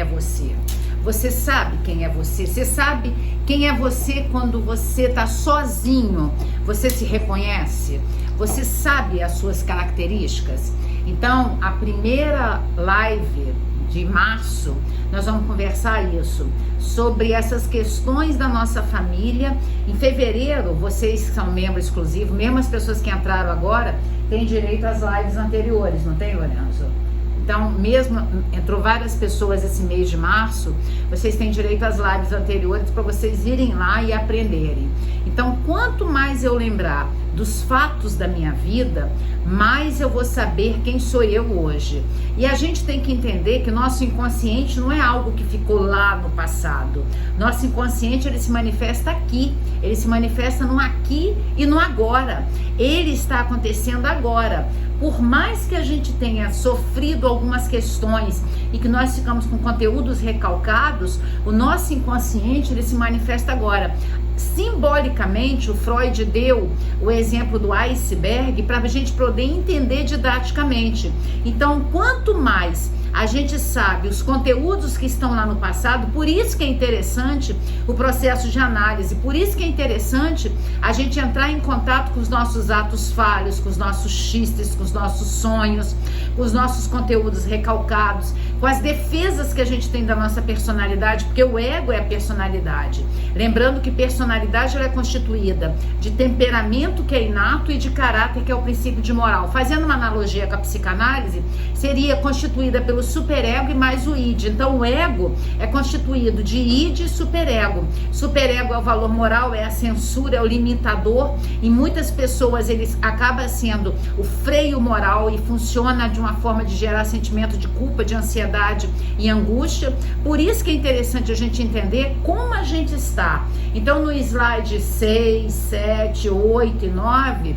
você. Você sabe quem é você. Você sabe quem é você quando você está sozinho. Você se reconhece. Você sabe as suas características. Então, a primeira live de março, nós vamos conversar isso, sobre essas questões da nossa família. Em fevereiro, vocês que são membros exclusivos, mesmo as pessoas que entraram agora, têm direito às lives anteriores, não tem, Lorenzo? Então, mesmo entrou várias pessoas esse mês de março, vocês têm direito às lives anteriores para vocês irem lá e aprenderem. Então, quanto mais eu lembrar dos fatos da minha vida, mais eu vou saber quem sou eu hoje. E a gente tem que entender que nosso inconsciente não é algo que ficou lá no passado. Nosso inconsciente, ele se manifesta aqui. Ele se manifesta no aqui e no agora. Ele está acontecendo agora. Por mais que a gente tenha sofrido algumas questões e que nós ficamos com conteúdos recalcados, o nosso inconsciente, ele se manifesta agora. Simbolicamente, o Freud deu o exemplo do iceberg para a gente poder entender didaticamente. Então, quanto mais a gente sabe os conteúdos que estão lá no passado, por isso que é interessante o processo de análise, por isso que é interessante a gente entrar em contato com os nossos atos falhos, com os nossos xistes, com os nossos sonhos, com os nossos conteúdos recalcados, com as defesas que a gente tem da nossa personalidade, porque o ego é a personalidade. Lembrando que personalidade ela é constituída de temperamento, que é inato, e de caráter, que é o princípio de moral. Fazendo uma analogia com a psicanálise, seria constituída pelo superego e mais o id. Então o ego é constituído de id e superego. Superego é o valor moral, é a censura, é o limitador, e muitas pessoas eles acaba sendo o freio moral e funciona de uma forma de gerar sentimento de culpa, de ansiedade e angústia. Por isso que é interessante a gente entender como a gente está. Então no slide 6, 7, 8 e 9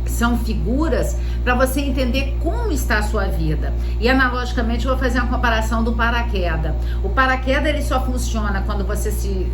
são figuras para você entender como está a sua vida. E analogicamente eu vou fazer uma comparação do paraquedas. O paraquedas ele só funciona quando você se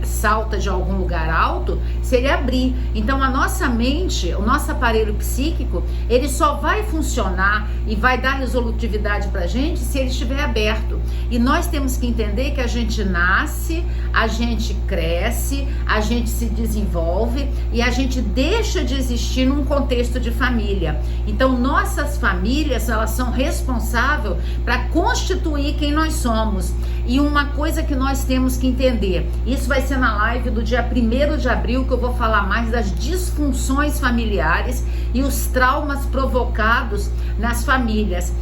salta de algum lugar alto, se ele abrir. Então a nossa mente, o nosso aparelho psíquico, ele só vai funcionar e vai dar resolutividade pra gente se ele estiver aberto. E nós temos que entender que a gente nasce, a gente cresce, a gente se desenvolve e a gente deixa de existir num contexto de família. Então nossas famílias, elas são responsáveis para constituir quem nós somos. E uma coisa que nós temos que entender, isso vai ser na live do dia 1º de abril, que eu vou falar mais das disfunções familiares e os traumas provocados nas famílias.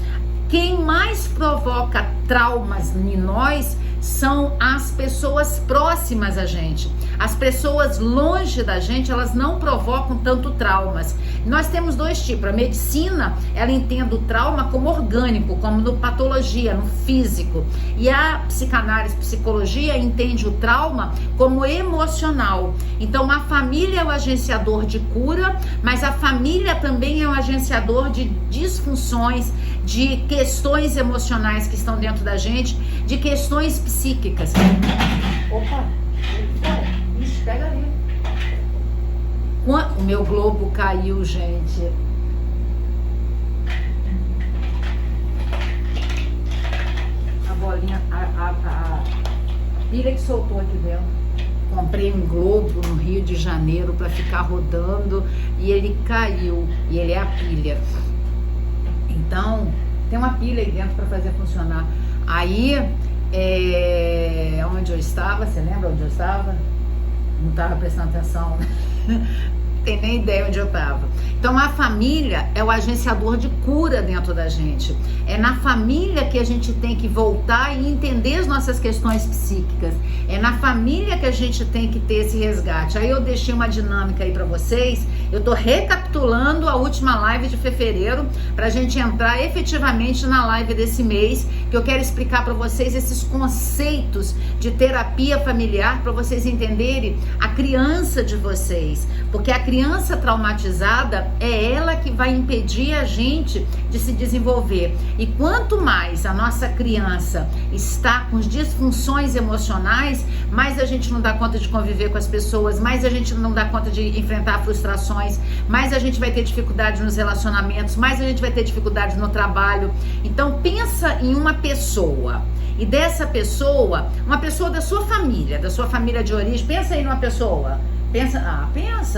Quem mais provoca traumas em nós são as pessoas próximas a gente. As pessoas longe da gente, elas não provocam tanto traumas. Nós temos dois tipos. A medicina, ela entende o trauma como orgânico, como no patologia, no físico. E a psicanálise, psicologia, entende o trauma como emocional. Então, a família é o agenciador de cura, mas a família também é o agenciador de disfunções, de questões emocionais que estão dentro da gente, de questões psíquicas. Opa! Ixi, pega ali. O meu globo caiu, gente. A bolinha, a pilha que soltou aqui dentro. Comprei um globo no Rio de Janeiro para ficar rodando e ele caiu. E ele é a pilha. Então, tem uma pilha aí dentro para fazer funcionar. Aí, onde eu estava, você lembra onde eu estava? Não estava prestando atenção, né? Tem nem ideia onde eu estava. Então a família é o agenciador de cura dentro da gente. É na família que a gente tem que voltar e entender as nossas questões psíquicas. É na família que a gente tem que ter esse resgate. Aí eu deixei uma dinâmica aí para vocês. Eu tô recapitulando a última live de fevereiro pra gente entrar efetivamente na live desse mês, que eu quero explicar para vocês esses conceitos de terapia familiar para vocês entenderem a criança de vocês. Porque a criança traumatizada é ela que vai impedir a gente de se desenvolver. E quanto mais a nossa criança está com disfunções emocionais, mais a gente não dá conta de conviver com as pessoas, mais a gente não dá conta de enfrentar frustrações, mais a gente vai ter dificuldade nos relacionamentos, mais a gente vai ter dificuldade no trabalho. Então pensa em uma pessoa, e dessa pessoa, uma pessoa da sua família de origem. Pensa aí numa pessoa, pensa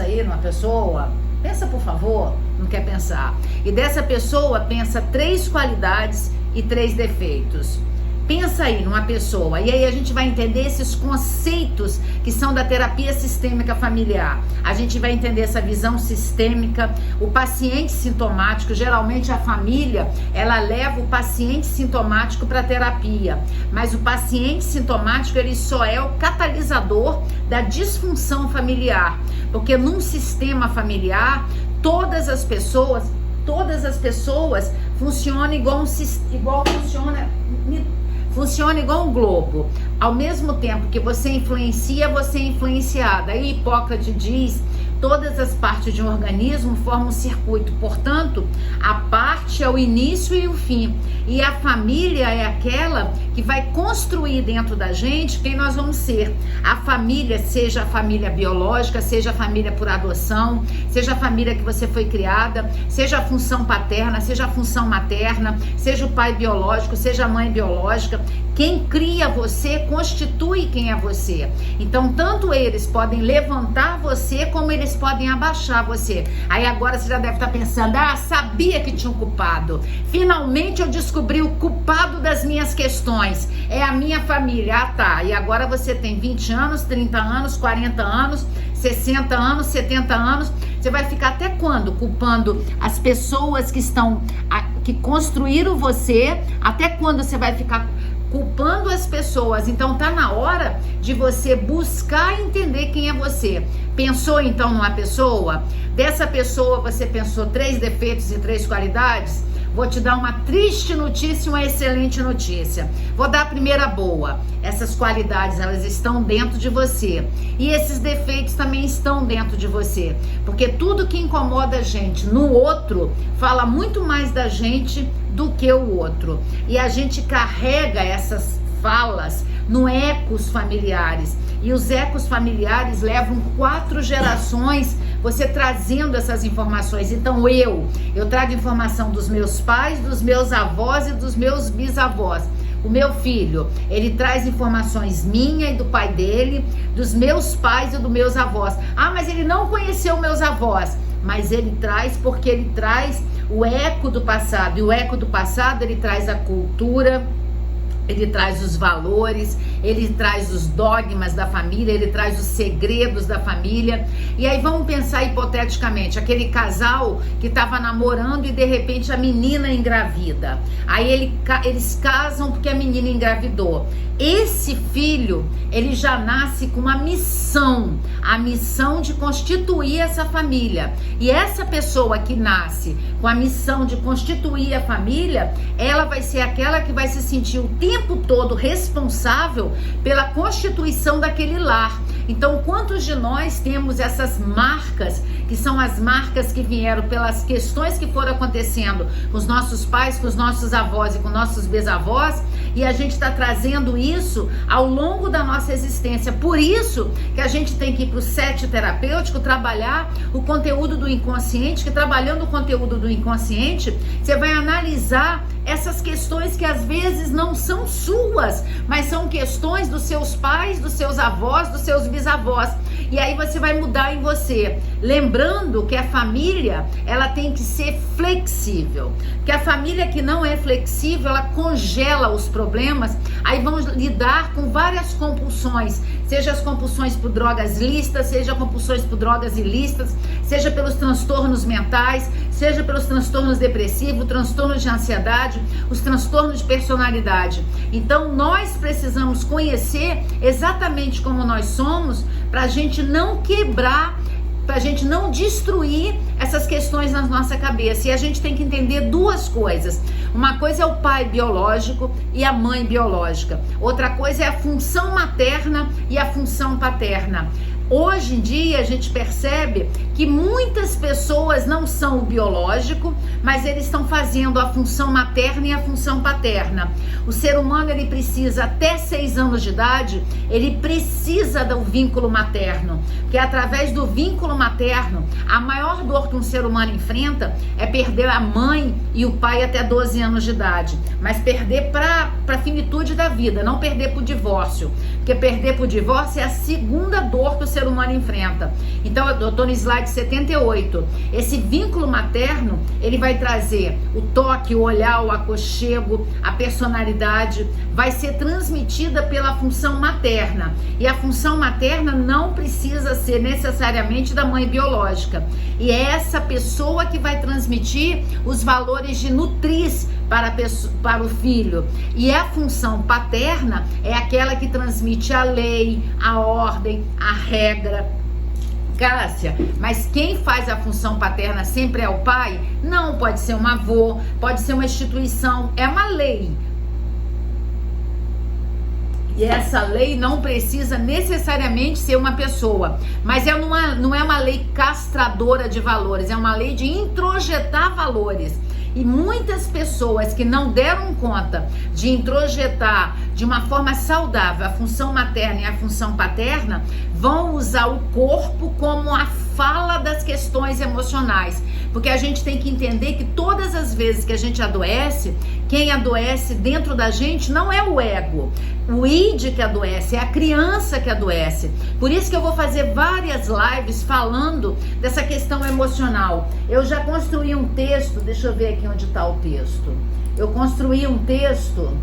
aí numa pessoa, pensa por favor, não quer pensar. E dessa pessoa, pensa 3 qualidades e 3 defeitos. Pensa aí numa pessoa, e aí a gente vai entender esses conceitos que são da terapia sistêmica familiar. A gente vai entender essa visão sistêmica, o paciente sintomático. Geralmente a família, ela leva o paciente sintomático para terapia, mas o paciente sintomático, ele só é o catalisador da disfunção familiar, porque num sistema familiar, todas as pessoas funcionam funciona igual um globo. Ao mesmo tempo que você influencia, você é influenciada. Aí Hipócrates diz: todas as partes de um organismo formam um circuito. Portanto, a parte é o início e o fim. E a família é aquela que vai construir dentro da gente quem nós vamos ser. A família, seja a família biológica, seja a família por adoção, seja a família que você foi criada, seja a função paterna, seja a função materna, seja o pai biológico, seja a mãe biológica. Quem cria você constitui quem é você. Então, tanto eles podem levantar você, como eles podem abaixar você. Aí agora você já deve estar pensando: sabia que tinha um culpado. Finalmente eu descobri o culpado das minhas questões. É a minha família. Tá. E agora você tem 20 anos, 30 anos, 40 anos, 60 anos, 70 anos. Você vai ficar até quando culpando as pessoas que construíram você? Até quando você vai ficar culpando as pessoas? Então tá na hora de você buscar entender quem é você. Pensou então numa pessoa? Dessa pessoa você pensou 3 defeitos e 3 qualidades? Vou te dar uma triste notícia e uma excelente notícia. Vou dar a primeira boa. Essas qualidades, elas estão dentro de você. E esses defeitos também estão dentro de você. Porque tudo que incomoda a gente no outro fala muito mais da gente do que o outro. E a gente carrega essas falas no ecos familiares. E os ecos familiares levam 4 gerações você trazendo essas informações. Então eu trago informação dos meus pais, dos meus avós e dos meus bisavós. O meu filho, ele traz informações minha e do pai dele, dos meus pais e dos meus avós. Mas ele não conheceu meus avós. Mas ele traz, porque ele traz o eco do passado. E o eco do passado, ele traz a cultura, ele traz os valores, ele traz os dogmas da família, ele traz os segredos da família. E aí vamos pensar hipoteticamente, aquele casal que estava namorando e de repente a menina engravida. Aí eles casam porque a menina engravidou. Esse filho, ele já nasce com uma missão, a missão de constituir essa família. E essa pessoa que nasce com a missão de constituir a família, ela vai ser aquela que vai se sentir o tempo todo responsável pela constituição daquele lar. Então, quantos de nós temos essas marcas, que são as marcas que vieram pelas questões que foram acontecendo com os nossos pais, com os nossos avós e com nossos bisavós, e a gente está trazendo isso ao longo da nossa existência. Por isso que a gente tem que ir para o set terapêutico, trabalhar o conteúdo do inconsciente, que trabalhando o conteúdo do inconsciente, você vai analisar essas questões que às vezes não são suas, mas são questões dos seus pais, dos seus avós, dos seus bisavós. E aí você vai mudar em você, lembrando que a família, ela tem que ser flexível, que a família que não é flexível, ela congela os problemas. Aí vamos lidar com várias compulsões, seja as compulsões por drogas lícitas, seja compulsões por drogas ilícitas, seja pelos transtornos mentais, seja pelos transtornos depressivos, transtornos de ansiedade, os transtornos de personalidade. Então nós precisamos conhecer exatamente como nós somos, para a gente não quebrar, para a gente não destruir essas questões na nossa cabeça. E a gente tem que entender 2 coisas. Uma coisa é o pai biológico e a mãe biológica. Outra coisa é a função materna e a função paterna. Hoje em dia a gente percebe que muitas pessoas não são o biológico, mas eles estão fazendo a função materna e a função paterna. O ser humano, ele precisa, até 6 anos de idade, ele precisa do vínculo materno, porque através do vínculo materno, a maior dor que um ser humano enfrenta é perder a mãe e o pai até 12 anos de idade, mas perder para a finitude da vida, não perder para o divórcio, porque perder para o divórcio é a segunda dor que o ser humano enfrenta. Então, eu estou no slide 78. Esse vínculo materno, ele vai trazer o toque, o olhar, o aconchego, a personalidade, vai ser transmitida pela função materna. E a função materna não precisa ser necessariamente da mãe biológica. E é essa pessoa que vai transmitir os valores de nutriz para o filho. E a função paterna é aquela que transmite a lei, a ordem, a regra. Cássia, mas quem faz a função paterna sempre é o pai? Não, pode ser um avô, pode ser uma instituição, é uma lei. E essa lei não precisa necessariamente ser uma pessoa, mas não é uma lei castradora de valores, é uma lei de introjetar valores. E muitas pessoas que não deram conta de introjetar de uma forma saudável a função materna e a função paterna vão usar o corpo como a fala das questões emocionais. Porque a gente tem que entender que todas as vezes que a gente adoece, quem adoece dentro da gente não é o ego, o id que adoece, é a criança que adoece. Por isso que eu vou fazer várias lives falando dessa questão emocional. Eu já construí um texto, deixa eu ver aqui onde está o texto. Eu construí um texto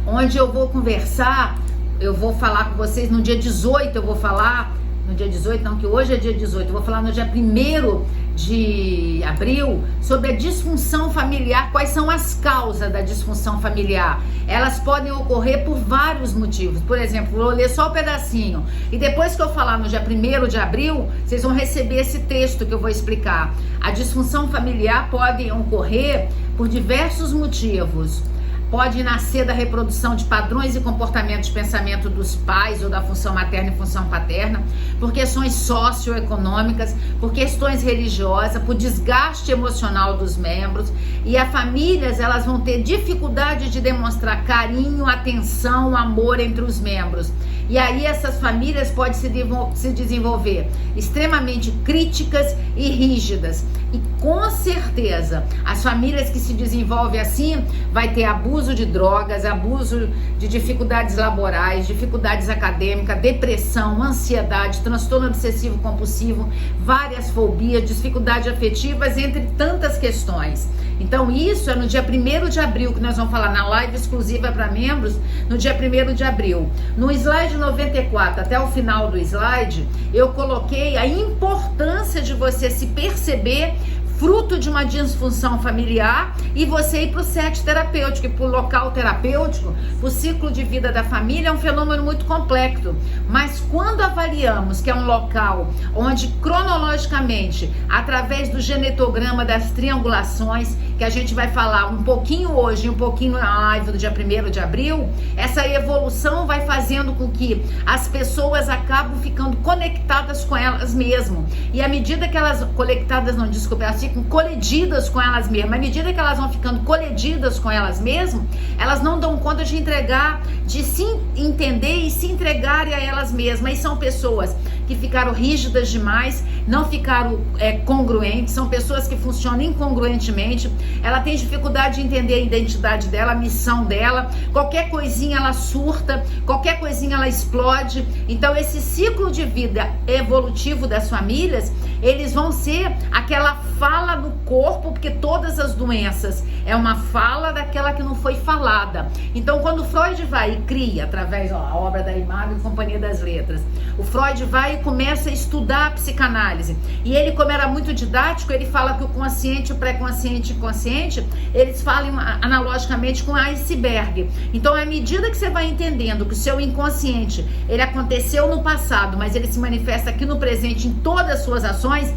onde eu vou conversar, eu vou falar com vocês no dia 18, eu vou falar, no dia 18 não, que hoje é dia 18, eu vou falar no dia 1º de abril sobre a disfunção familiar, quais são as causas da disfunção familiar. Elas podem ocorrer por vários motivos. Por exemplo, vou ler só um pedacinho e depois que eu falar no dia 1º de abril, vocês vão receber esse texto que eu vou explicar. A disfunção familiar pode ocorrer por diversos motivos. Pode nascer da reprodução de padrões e comportamentos de pensamento dos pais ou da função materna e função paterna, por questões socioeconômicas, por questões religiosas, por desgaste emocional dos membros. E as famílias, elas vão ter dificuldade de demonstrar carinho, atenção, amor entre os membros. E aí essas famílias podem se desenvolver extremamente críticas e rígidas. E com certeza, as famílias que se desenvolvem assim, vai ter abuso de drogas, abuso de dificuldades laborais, dificuldades acadêmicas, depressão, ansiedade, transtorno obsessivo compulsivo, várias fobias, dificuldades afetivas, entre tantas questões. Então isso é no dia 1º de abril que nós vamos falar na live exclusiva para membros, no dia 1º de abril. No slide 94, até o final do slide, eu coloquei a importância de você se perceber fruto de uma disfunção familiar e você ir para o set terapêutico, para o local terapêutico, para o ciclo de vida da família, é um fenômeno muito complexo. Mas quando avaliamos que é um local onde cronologicamente, através do genetograma das triangulações, que a gente vai falar um pouquinho hoje e um pouquinho na live do dia 1º de abril, essa evolução vai fazendo com que as pessoas acabam ficando conectadas com elas mesmas. E à medida que elas, conectadas, não, desculpa, elas ficam colididas com elas mesmas, à medida que elas vão ficando colididas com elas mesmas, elas não dão conta de entregar, de se entender e se entregarem a elas mesmas. E são pessoas que ficaram rígidas demais, não ficaram congruentes, são pessoas que funcionam incongruentemente. Ela tem dificuldade de entender a identidade dela, a missão dela, qualquer coisinha ela surta, qualquer coisinha ela explode. Então esse ciclo de vida evolutivo das famílias, eles vão ser aquela fala do corpo, porque todas as doenças é uma fala daquela que não foi falada. Então quando Freud vai e cria, através da obra da Imago e Companhia das Letras, o Freud vai e começa a estudar a psicanálise, e ele, como era muito didático, ele fala que o consciente, o pré-consciente e o consciente, eles falam analogicamente com iceberg. Então à medida que você vai entendendo que o seu inconsciente, ele aconteceu no passado, mas ele se manifesta aqui no presente em todas as suas ações,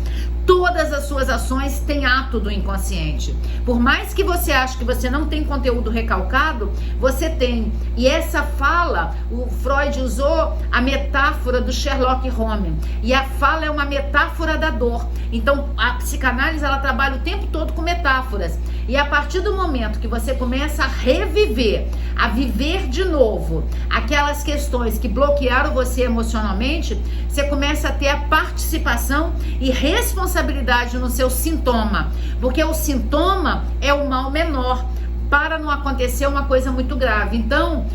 Todas as suas ações têm ato do inconsciente. Por mais que você ache que você não tem conteúdo recalcado, você tem. E essa fala, o Freud usou a metáfora do Sherlock Holmes. E a fala é uma metáfora da dor. Então, a psicanálise, ela trabalha o tempo todo com metáforas. E a partir do momento que você começa a reviver, a viver de novo aquelas questões que bloquearam você emocionalmente, você começa a ter a participação e responsabilidade no seu sintoma, porque o sintoma é o mal menor para não acontecer uma coisa muito grave. Então,